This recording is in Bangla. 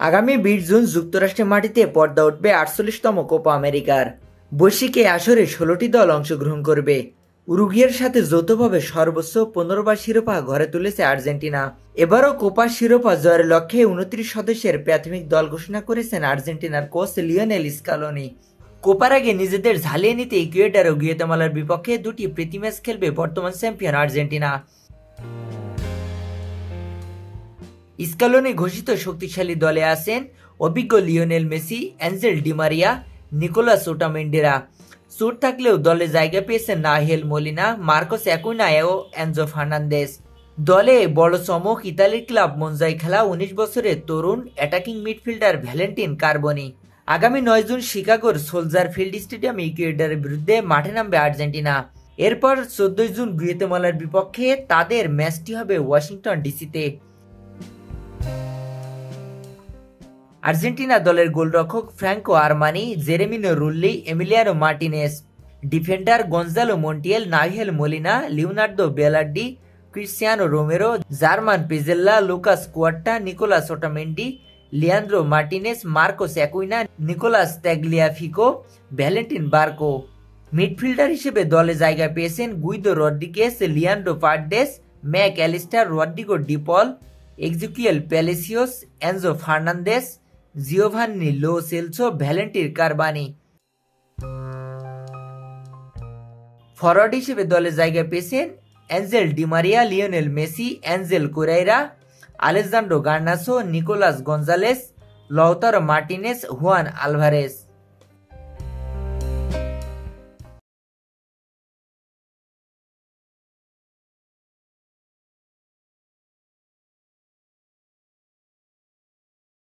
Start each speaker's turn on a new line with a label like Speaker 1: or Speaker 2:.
Speaker 1: আগামী 20 জুন যুক্তরাষ্ট্রের মাটিতে পর্দা উঠবে 48তম কোপা আমেরিকার। বৈশ্বিক এই আসরে 16টি দল অংশগ্রহণ করবে। উরুগুয়ের সাথে যৌথভাবে সর্বোচ্চ 15বার শিরোপা ঘরে তুলেছে আর্জেন্টিনা। এবারও কোপার শিরোপা জয়ের লক্ষ্যে 29 সদস্যের প্রাথমিক দল ঘোষণা করেছেন আর্জেন্টিনার কোচ লিওনেল স্কালোনি। কোপার আগে নিজেদের ঝালিয়ে নিতে ইকুয়েডর ও গুয়াতেমালার বিপক্ষে দুটি প্রীতি ম্যাচ খেলবে বর্তমান চ্যাম্পিয়ন আর্জেন্টিনা। স্কালোনি ঘোষিত শক্তিশালী দলে আছেন অভিজ্ঞ Lionel Messi, Angel Di Maria, Nicolas ওটামেন্ডিরা। চোট থাকলেও দলে জায়গা পেয়েছেন নাহিয়েল মোলিনা, মার্কোস অ্যাকুইনা ও এনজো ফার্নান্দেজ। দলে বড় চমক ইতালির ক্লাব মনজায় খেলা 19 বছরের তরুণ অ্যাটাকিং মিডফিল্ডার ভ্যালেন্টিন কার্বনি। আগামী 9 জুন শিকাগোর সোলজার ফিল্ড স্টেডিয়ামে ইকুয়েডরের বিরুদ্ধে মাঠে নামবে আর্জেন্টিনা। এরপর 14 জুন গুয়াতেমালার বিপক্ষে তাদের ম্যাচটি হবে ওয়াশিংটন ডিসিতে। আর্জেন্টিনা দলের গোলরক্ষক Franco Armani, Jeronimo Rulli, Emiliano Martinez. Defender Gonzalo Montiel, Nahuel Molina, Leonardo Balerdi, Cristiano Romero, German Pezzella, Lucas Quarta, Nicolas Otamendi, Leandro Martinez, Marcos Acuna, Nicolas Tagliafico, Valentin Barco. Midfielder হিসেবে দলে জায়গা পেয়েছেন Guido Rodriguez, Leandro Paredes, Mac Allister, Rodrigo De Paul, Exequiel Palacios, Enzo Fernandez, Giovani Lo Celso, Valentin Carboni. Forward হিসেবে দলে জায়গা পেয়েছেন Angel Di Maria, Lionel Messi, Angel Correa, Alejandro Garnacho, Nicolas Gonzalez, Lautaro Martinez, Juan Alvarez.